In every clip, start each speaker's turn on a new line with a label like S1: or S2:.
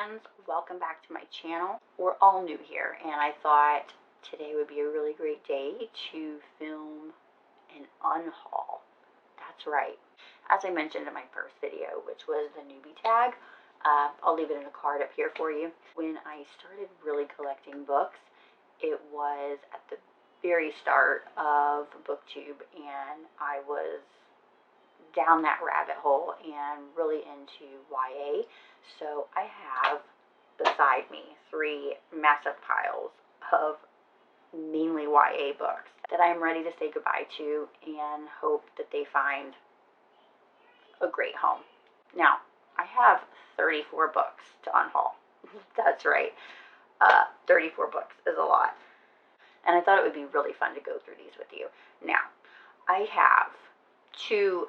S1: friends, welcome back to my channel. We're all new here and I thought today would be a really great day to film an unhaul. That's right. As I mentioned in my first video, which was the newbie tag, I'll leave it in a card up here for you. When I started really collecting books, it was at the very start of BookTube and I was down that rabbit hole and really into YA. So I have beside me 3 massive piles of mainly YA books that I'm ready to say goodbye to and hope that they find a great home. Now, I have 34 books to unhaul. That's right. 34 books is a lot. And I thought it would be really fun to go through these with you. Now, I have 2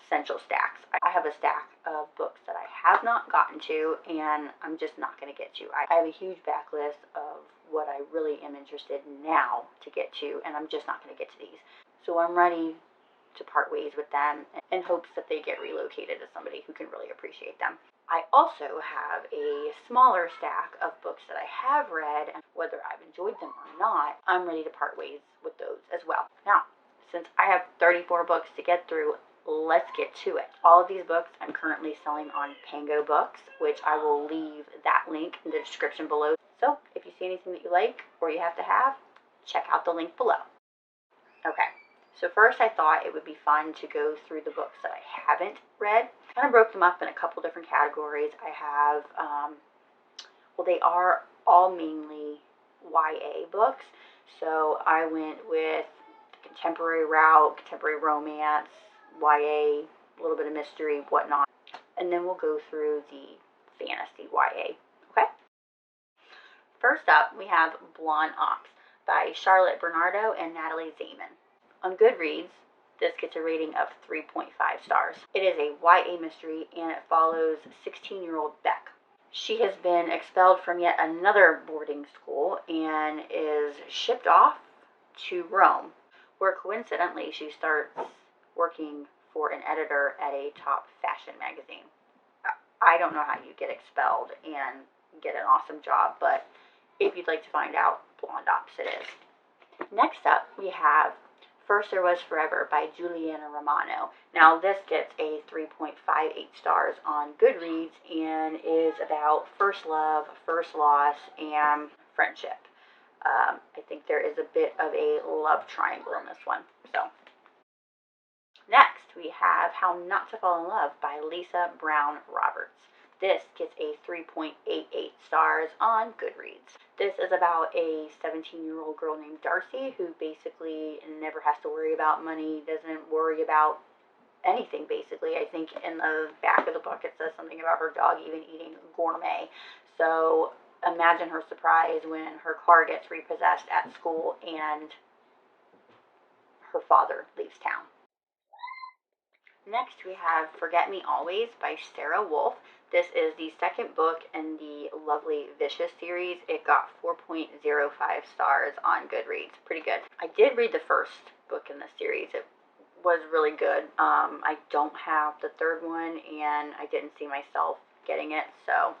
S1: essential stacks. I have a stack of books that I have not gotten to and I'm just not going to get to. I have a huge backlist of what I really am interested in now to get to, and I'm just not going to get to these. So I'm ready to part ways with them in hopes that they get relocated to somebody who can really appreciate them. I also have a smaller stack of books that I have read, and whether I've enjoyed them or not, I'm ready to part ways with those as well. Now, since I have 34 books to get through, let's get to it. All of these books I'm currently selling on Пангобоooks, which I will leave that link in the description below. So if you see anything that you like or you have to have, check out the link below. Okay, so first I thought it would be fun to go through the books that I haven't read. I kind of broke them up in a couple different categories. I have, well, they are all mainly YA books. So I went with the contemporary route, contemporary romance, YA, a little bit of mystery, whatnot. And then we'll go through the fantasy YA, okay? First up, we have Blonde Ox by Charlotte Bernardo and Natalie Zaman. On Goodreads, this gets a rating of 3.5 stars. It is a YA mystery and it follows 16-year-old Beck. She has been expelled from yet another boarding school and is shipped off to Rome, where coincidentally she starts working for an editor at a top fashion magazine. I don't know how you get expelled and get an awesome job, but if you'd like to find out, Blonde Ox it is. Next up, we have First There Was Forever by Juliana Romano. Now, this gets a 3.58 stars on Goodreads and is about first love, first loss, and friendship. I think there is a bit of a love triangle in this one. So, next, we have How Not to Fall in Love by Lisa Brown Roberts. This gets a 3.88 stars on Goodreads. This is about a 17-year-old girl named Darcy who basically never has to worry about money, doesn't worry about anything basically. I think in the back of the book it says something about her dog even eating gourmet. So imagine her surprise when her car gets repossessed at school and her father leaves town. Next, we have Forget Me Always by Sarah Wolf. This is the second book in the lovely Vicious series. It got 4.05 stars on Goodreads. Pretty good. I did read the first book in the series. It was really good. I don't have the third one, and I didn't see myself getting it, so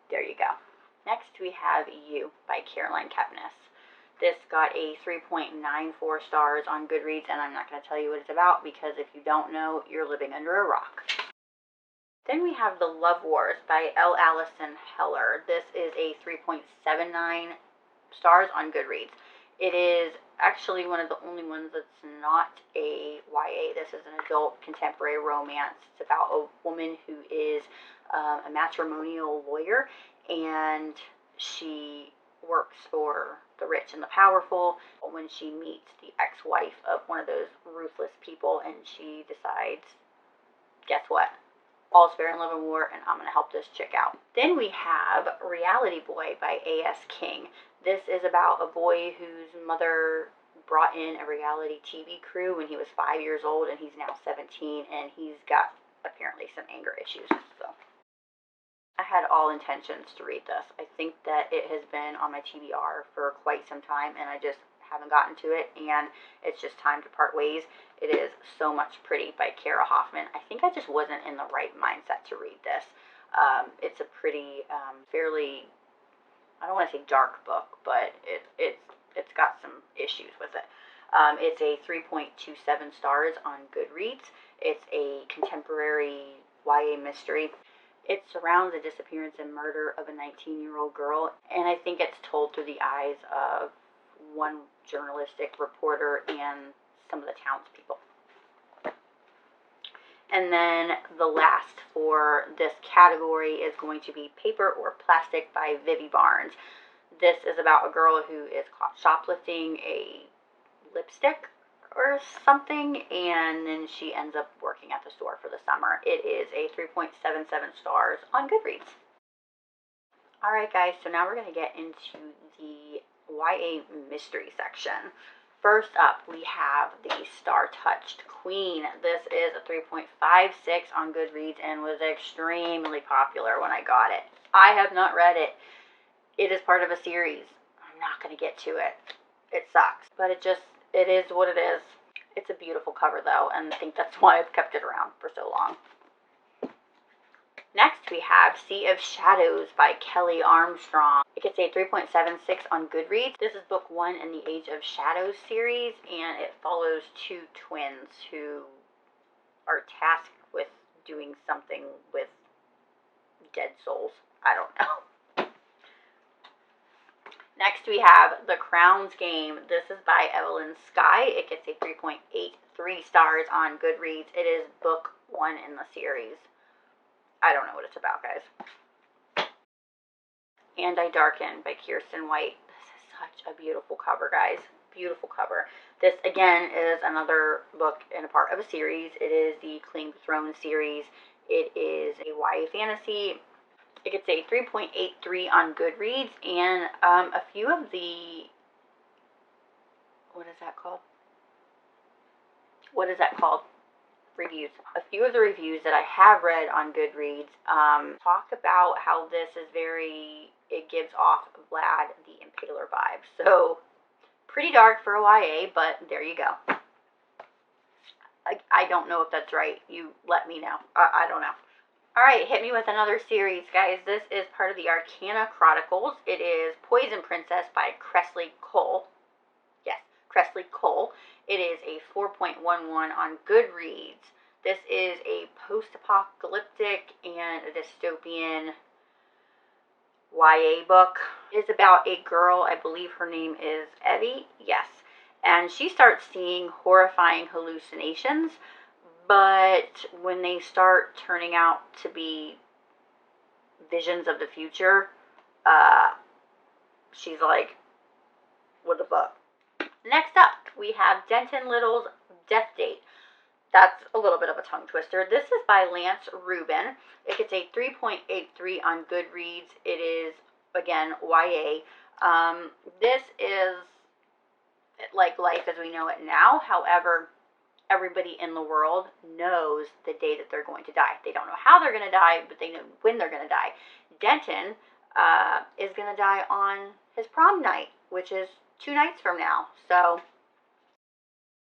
S1: there you go. Next, we have You by Caroline Kepnes. This got a 3.94 stars on Goodreads, and I'm not going to tell you what it's about because if you don't know, you're living under a rock. Then we have The Love Wars by L. Allison Heller. This is a 3.79 stars on Goodreads. It is actually one of the only ones that's not a YA. This is an adult contemporary romance. It's about a woman who is a matrimonial lawyer, and she works for the rich and the powerful when she meets the ex-wife of one of those ruthless people, and she decides, guess what? All's fair in love and war, and I'm going to help this chick out. Then we have Reality Boy by A.S. King. This is about a boy whose mother brought in a reality TV crew when he was 5 years old, and he's now 17, and he's got apparently some anger issues. So I had all intentions to read this. I think that it has been on my TBR for quite some time, and I just haven't gotten to it, and it's just time to part ways. It is So Much Pretty by Kara Hoffman. I think I just wasn't in the right mindset to read this. It's a pretty, fairly, I don't want to say dark book, but it's got some issues with it. It's a 3.27 stars on Goodreads. It's a contemporary YA mystery. It surrounds the disappearance and murder of a 19-year-old girl, and I think it's told through the eyes of one journalistic reporter and some of the townspeople. And then the last for this category is going to be Paper or Plastic by Vivi Barnes. This is about a girl who is caught shoplifting a lipstick or something, and then she ends up working at the store for the summer. It is a 3.77 stars on Goodreads. Alright guys, so now we're going to get into the YA mystery section. First up, we have the Startouched Queen. This is a 3.56 on Goodreads and was extremely popular when I got it. I have not read it. It is part of a series. I'm not going to get to it. It sucks, but it is what it is. It's a beautiful cover though, and I think that's why I've kept it around for so long. Next, we have Sea of Shadows by Kelly Armstrong. It gets a 3.76 on Goodreads. This is book 1 in the Age of Shadows series, and it follows two twins who are tasked with doing something with dead souls. I don't know. Next, we have The Crown's Game. This is by Evelyn Skye. It gets a 3.83 stars on Goodreads. It is book 1 in the series. I don't know what it's about, guys. And I Darken by Kirsten White. This is such a beautiful cover, guys. Beautiful cover. This, again, is another book and a part of a series. It is the Claim the Throne series. It is a YA fantasy. It gets a 3.83 on Goodreads, and a few of the, what is that called? Reviews. A few of the reviews that I have read on Goodreads talk about how this is it gives off Vlad the Impaler vibe. So, pretty dark for a YA, but there you go. I don't know if that's right. You let me know. I don't know. Alright, hit me with another series, guys. This is part of the Arcana Chronicles. It is Poison Princess by Kresley Cole. Yes, Kresley Cole. It is a 4.11 on Goodreads. This is a post-apocalyptic and a dystopian YA book. It's about a girl, I believe her name is Evie, yes. And she starts seeing horrifying hallucinations, but when they start turning out to be visions of the future, she's like, what the fuck? Next up, we have Denton Little's Death Date. That's a little bit of a tongue twister. This is by Lance Rubin. It gets a 3.83 on Goodreads. It is, again, YA. This is like life as we know it now. However, everybody in the world knows the day that they're going to die. They don't know how they're going to die, but they know when they're going to die. Denton is going to die on his prom night, which is 2 nights from now. So,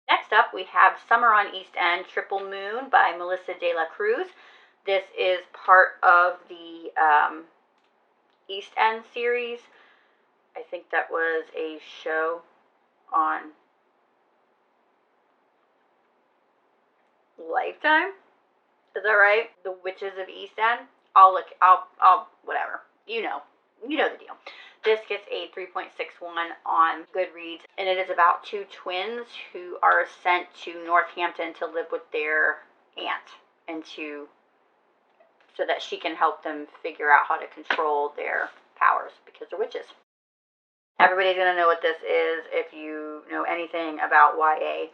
S1: next up, we have Summer on East End, Triple Moon by Melissa De La Cruz. This is part of the East End series. I think that was a show on Lifetime. Is that right? The Witches of East End. I'll whatever. You know the deal. This gets a 3.61 on Goodreads, and it is about 2 twins who are sent to Northampton to live with their aunt, and so that she can help them figure out how to control their powers because they're witches. Everybody's going to know what this is if you know anything about YA.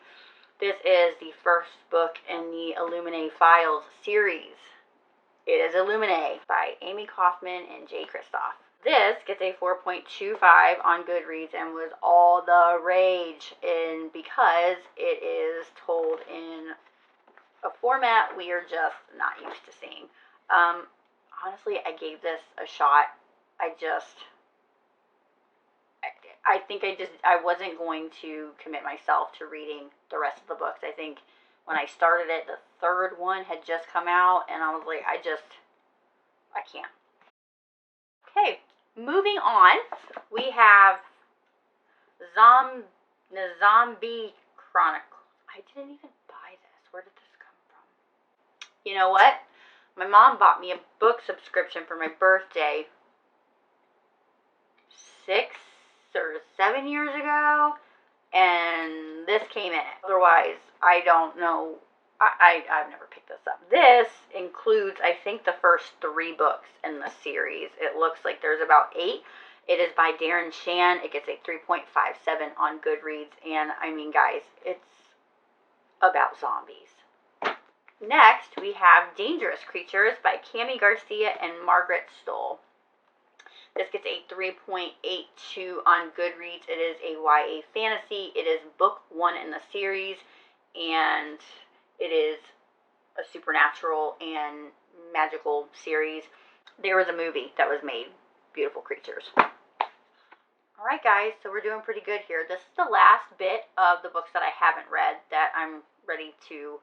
S1: This is the first book in the Illuminae Files series. It is Illuminae by Amy Kaufman and Jay Kristoff. This gets a 4.25 on Goodreads and was all the rage because it is told in a format we are just not used to seeing. Honestly, I gave this a shot. I think I wasn't going to commit myself to reading the rest of the books. I think when I started it, the 3rd one had just come out, and I was like, I I can't. Okay, moving on, we have Zombie Chronicle. I didn't even buy this. Where did this come from? You know what? My mom bought me a book subscription for my birthday 6 or 7 years ago, and this came in it. Otherwise, I don't know. I've never picked this up. This includes, I think, the first 3 books in the series. It looks like there's about 8. It is by Darren Shan. It gets a 3.57 on Goodreads, and I mean, guys, it's about zombies. Next, we have Dangerous Creatures by Cami Garcia and Margaret Stoll. This gets a 3.82 on Goodreads. It is a YA fantasy. It is book 1 in the series, and it is a supernatural and magical series. There was a movie that was made, Beautiful Creatures. Alright guys, so we're doing pretty good here. This is the last bit of the books that I haven't read that I'm ready to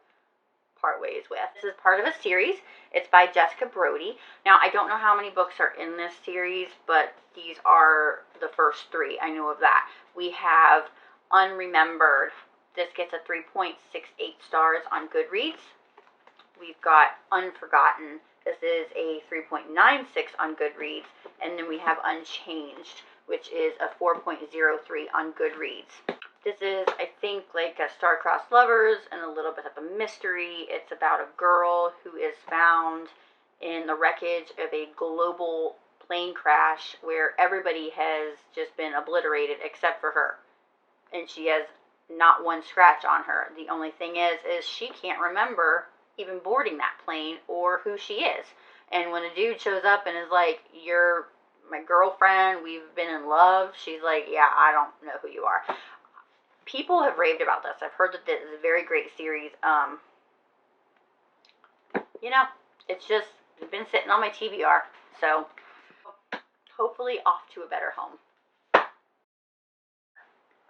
S1: part ways with. This is part of a series. It's by Jessica Brody. Now, I don't know how many books are in this series, but these are the first 3. I know of that. We have Unremembered. This gets a 3.68 stars on Goodreads. We've got Unforgotten. This is a 3.96 on Goodreads. And then we have Unchanged, which is a 4.03 on Goodreads. This is, I think, like a star-crossed lovers and a little bit of a mystery. It's about a girl who is found in the wreckage of a global plane crash where everybody has just been obliterated except for her. And she has not one scratch on her. The only thing is she can't remember even boarding that plane or who she is. And when a dude shows up and is like, "You're my girlfriend, we've been in love," she's like, "Yeah, I don't know who you are." People have raved about this. I've heard that this is a very great series. You know, it's been sitting on my TBR. So, hopefully off to a better home.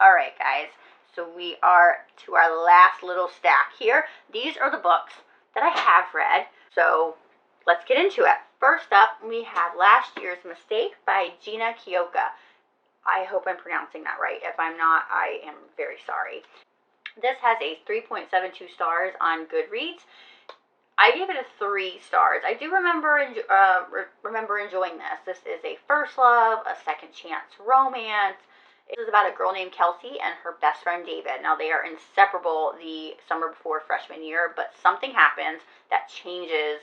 S1: Alright, guys. So we are to our last little stack here. These are the books that I have read. So, let's get into it. First up, we have Last Year's Mistake by Gina Kioka. I hope I'm pronouncing that right. If I'm not, I am very sorry. This has a 3.72 stars on Goodreads. I gave it a 3 stars. I do remember enjoying this. This is a first love, a second chance romance. This is about a girl named Kelsey and her best friend David. Now, they are inseparable the summer before freshman year, but something happens that changes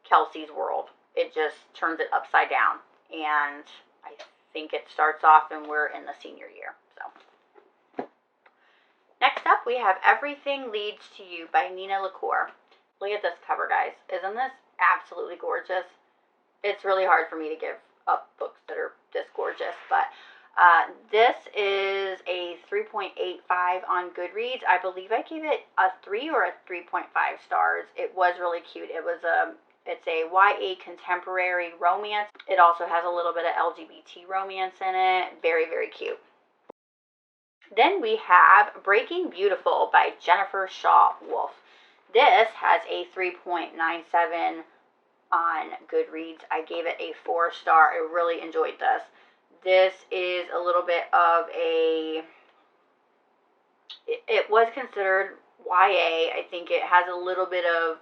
S1: Kelsey's world. It just turns it upside down. And I think it starts off and we're in the senior year. So next up, we have Everything Leads to You by Nina LaCour. Look at this cover, guys. Isn't this absolutely gorgeous? It's really hard for me to give up books that are this gorgeous, but this is a 3.85 on Goodreads. I believe I gave it a 3 or a 3.5 stars. It was really cute. It's a YA contemporary romance. It also has a little bit of LGBT romance in it. Very, very cute. Then we have Breaking Beautiful by Jennifer Shaw Wolf. This has a 3.97 on Goodreads. I gave it a 4 star. I really enjoyed this. This is a little bit of it was considered YA. I think it has a little bit of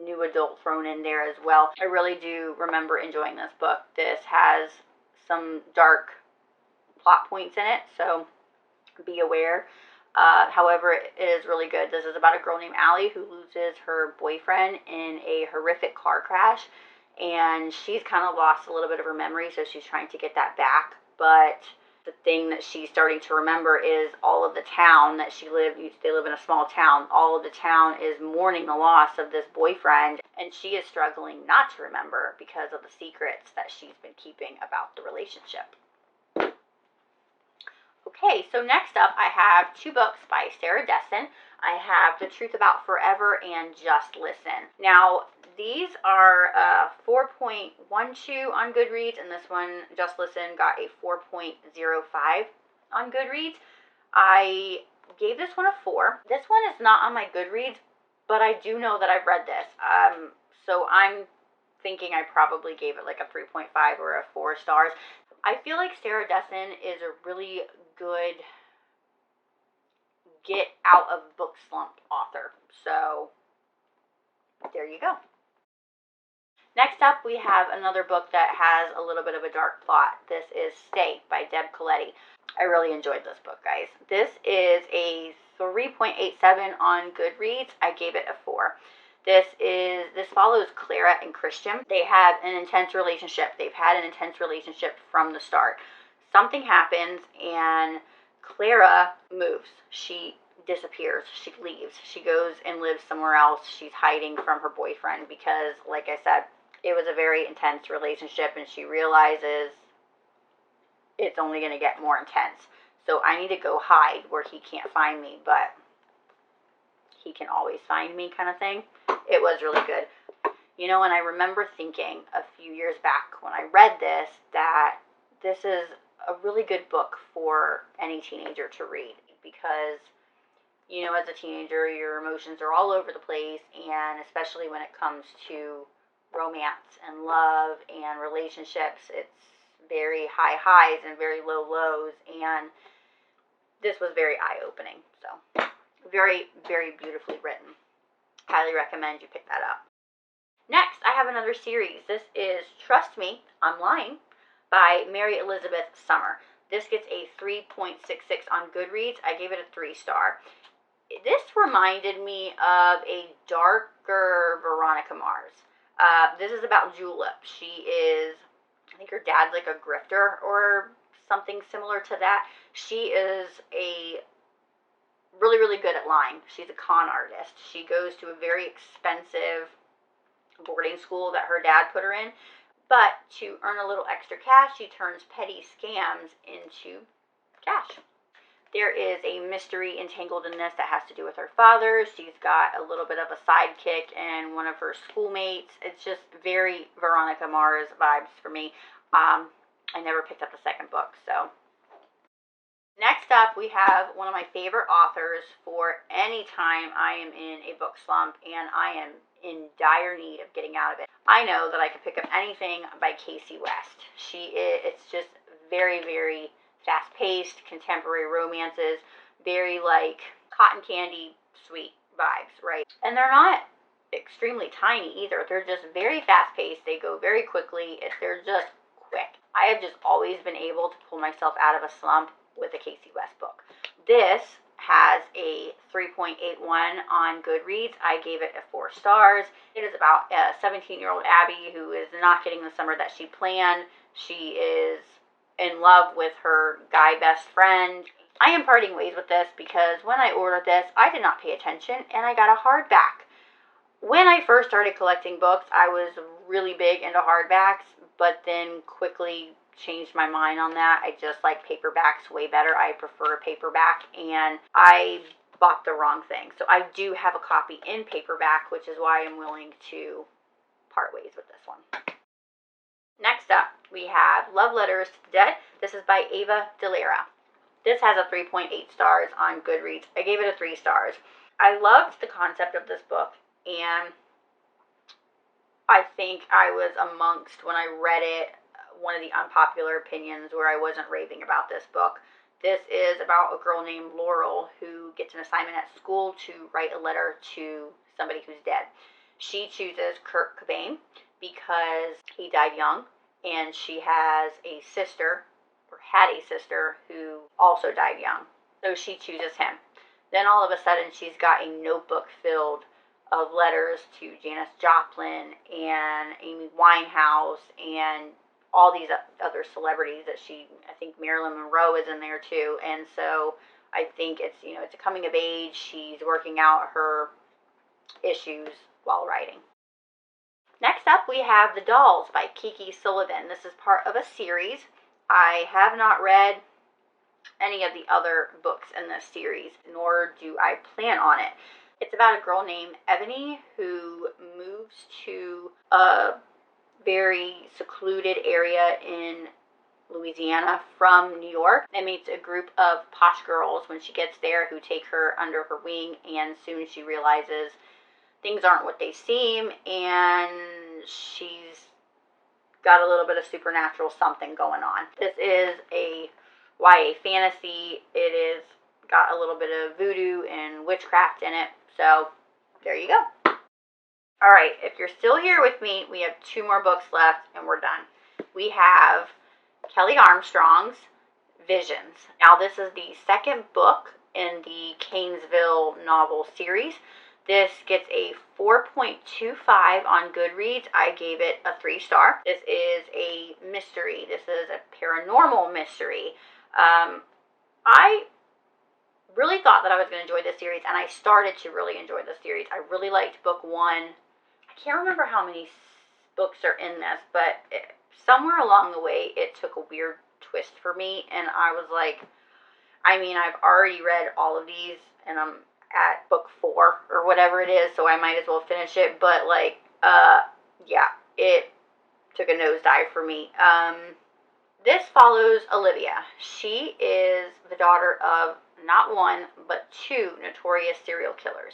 S1: new adult thrown in there as well. I really do remember enjoying this book. This has some dark plot points in it, so be aware. However, it is really good. This is about a girl named Allie who loses her boyfriend in a horrific car crash, and she's kind of lost a little bit of her memory, so she's trying to get that back. But the thing that she's starting to remember is all of the town that they live in a small town, all of the town is mourning the loss of this boyfriend, and she is struggling not to remember because of the secrets that she's been keeping about the relationship. Okay, so next up I have 2 books by Sarah Dessen. I have The Truth About Forever and Just Listen. Now, these are 4.12 on Goodreads, and this one, Just Listen, got a 4.05 on Goodreads. I gave this one a 4. This one is not on my Goodreads, but I do know that I've read this. So I'm thinking I probably gave it like a 3.5 or a 4 stars. I feel like Sarah Dessen is a really good get out of book slump author. So there you go. Next up, we have another book that has a little bit of a dark plot. This is Stay by Deb Coletti. I really enjoyed this book, guys. This is a 3.87 on Goodreads. I gave it a 4. This follows Clara and Christian. They have an intense relationship. They've had an intense relationship from the start. Something happens and Clara moves. She disappears. She leaves. She goes and lives somewhere else. She's hiding from her boyfriend because, like I said, it was a very intense relationship, and she realizes it's only going to get more intense. So I need to go hide where he can't find me, but he can always find me, kind of thing. It was really good. You know, and I remember thinking a few years back when I read this that this is a really good book for any teenager to read because, you know, as a teenager, your emotions are all over the place, and especially when it comes to romance and love and relationships, it's very high highs and very low lows, and this was very eye-opening. So very, very beautifully written. Highly recommend you pick that up. Next, I have another series. This is Trust Me, I'm Lying by Mary Elizabeth Summer. This gets a 3.66 on Goodreads. I gave it a 3-star. This reminded me of a darker Veronica Mars. This is about Julep. She is, I think her dad's like a grifter or something similar to that. She is really, really good at lying. She's a con artist. She goes to a very expensive boarding school that her dad put her in. But to earn a little extra cash, she turns petty scams into cash. There is a mystery entangled in this that has to do with her father. She's got a little bit of a sidekick and one of her schoolmates. It's just very Veronica Mars vibes for me. I never picked up the second book, so. Next up, we have one of my favorite authors for any time I am in a book slump and I am in dire need of getting out of it. I know that I could pick up anything by Casey West. It's just very, very fast-paced, contemporary romances, very like cotton candy, sweet vibes, right? And they're not extremely tiny either. They're just very fast-paced. They go very quickly. They're just quick. I have just always been able to pull myself out of a slump with a Casey West book. This has a 3.81 on Goodreads. I gave it a 4 stars. It is about a 17-year-old Abby who is not getting the summer that she planned. She is in love with her guy best friend. I am parting ways with this because when I ordered this, I did not pay attention and I got a hardback. When I first started collecting books, I was really big into hardbacks, but then quickly changed my mind on that. I just like paperbacks way better. I prefer a paperback, and I bought the wrong thing. So I do have a copy in paperback, which is why I'm willing to part ways with this one. Next up, we have Love Letters to the Dead. This is by Ava DeLera. This has a 3.8 stars on Goodreads. I gave it a 3 stars. I loved the concept of this book, and I think I was amongst, when I read it, one of the unpopular opinions where I wasn't raving about this book. This is about a girl named Laurel who gets an assignment at school to write a letter to somebody who's dead. She chooses Kurt Cobain because he died young, and she has a sister, or had a sister, who also died young. So she chooses him. Then all of a sudden she's got a notebook filled of letters to Janis Joplin and Amy Winehouse and all these other celebrities that I think Marilyn Monroe is in there too. And so I think it's a coming of age. She's working out her issues while writing. Next up, we have The Dolls by Kiki Sullivan. This is part of a series. I have not read any of the other books in this series, nor do I plan on it. It's about a girl named Ebony who moves to a very secluded area in Louisiana from New York and meets a group of posh girls when she gets there who take her under her wing, and soon she realizes things aren't what they seem, and she's got a little bit of supernatural something going on. This is a YA fantasy. It is got a little bit of voodoo and witchcraft in it. So there you go. All right, if you're still here with me, we have 2 more books left and we're done. We have Kelly Armstrong's Visions. Now this is the 2nd book in the Canesville novel series. This gets a 4.25 on Goodreads. I gave it a 3-star. This is a mystery. This is a paranormal mystery. I really thought that I was going to enjoy this series, and I started to really enjoy the series. I really liked book 1. I can't remember how many books are in this, but somewhere along the way, it took a weird twist for me, and I was like, I mean, I've already read all of these, and I'm at book 4 or whatever it is, so I might as well finish it, but like, yeah, it took a nosedive for me. This follows Olivia. She is the daughter of not 1, but 2 notorious serial killers.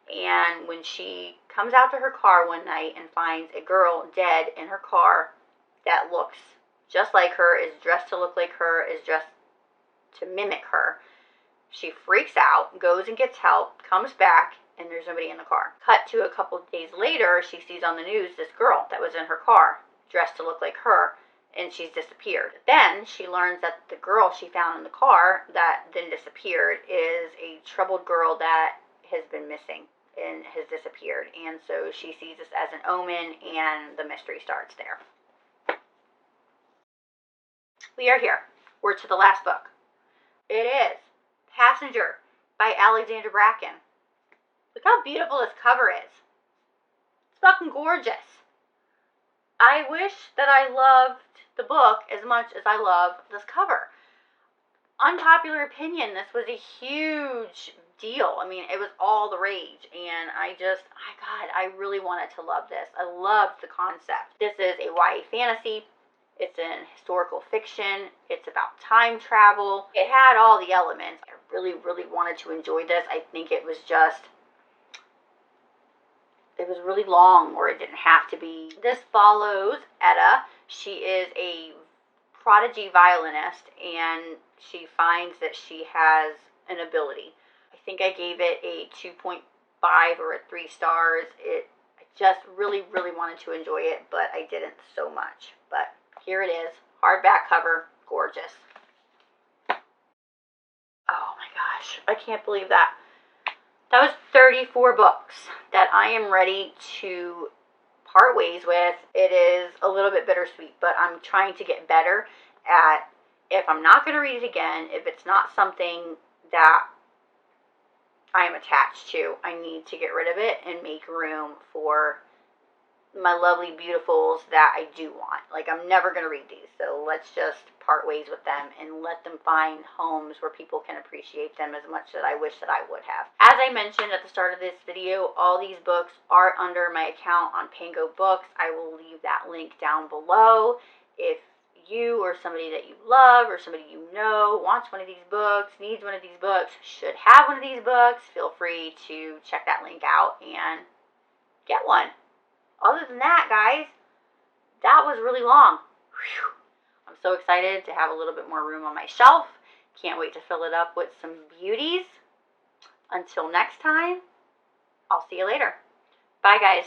S1: And when she comes out to her car one night and finds a girl dead in her car that looks just like her, is dressed to look like her, is dressed to mimic her, she freaks out, goes and gets help, comes back, and there's nobody in the car. Cut to a couple of days later, she sees on the news this girl that was in her car, dressed to look like her, and she's disappeared. Then she learns that the girl she found in the car that then disappeared is a troubled girl that has been missing and has disappeared. And so she sees this as an omen, and the mystery starts there. We are here. We're to the last book. It is Passenger by Alexandra Bracken. Look how beautiful this cover is. It's fucking gorgeous. I wish that I loved the book as much as I love this cover. Unpopular opinion, this was a huge deal. I mean, it was all the rage, and I really wanted to love this. I loved the concept. This is a YA fantasy. It's an historical fiction. It's about time travel. It had all the elements. I really, really wanted to enjoy this. I think it was really long, or it didn't have to be. This follows Etta. She is a prodigy violinist, and she finds that she has an ability. I think I gave it a 2.5 or a 3 stars. I just really, really wanted to enjoy it, but I didn't so much. But here it is, hardback cover, gorgeous. Oh my gosh, I can't believe that. That was 34 books that I am ready to part ways with. It is a little bit bittersweet, but I'm trying to get better at, if I'm not going to read it again, if it's not something that I am attached to, I need to get rid of it and make room for my lovely beautifuls that I do want. Like, I'm never going to read these, so let's just part ways with them and let them find homes where people can appreciate them as much as I wish that I would have. As I mentioned at the start of this video, all these books are under my account on Панγобоooks. I will leave that link down below. If you or somebody that you love or somebody you know wants one of these books, needs one of these books, should have one of these books, feel free to check that link out and get one. Other than that, guys, that was really long. Whew. I'm so excited to have a little bit more room on my shelf. Can't wait to fill it up with some beauties. Until next time, I'll see you later. Bye, guys.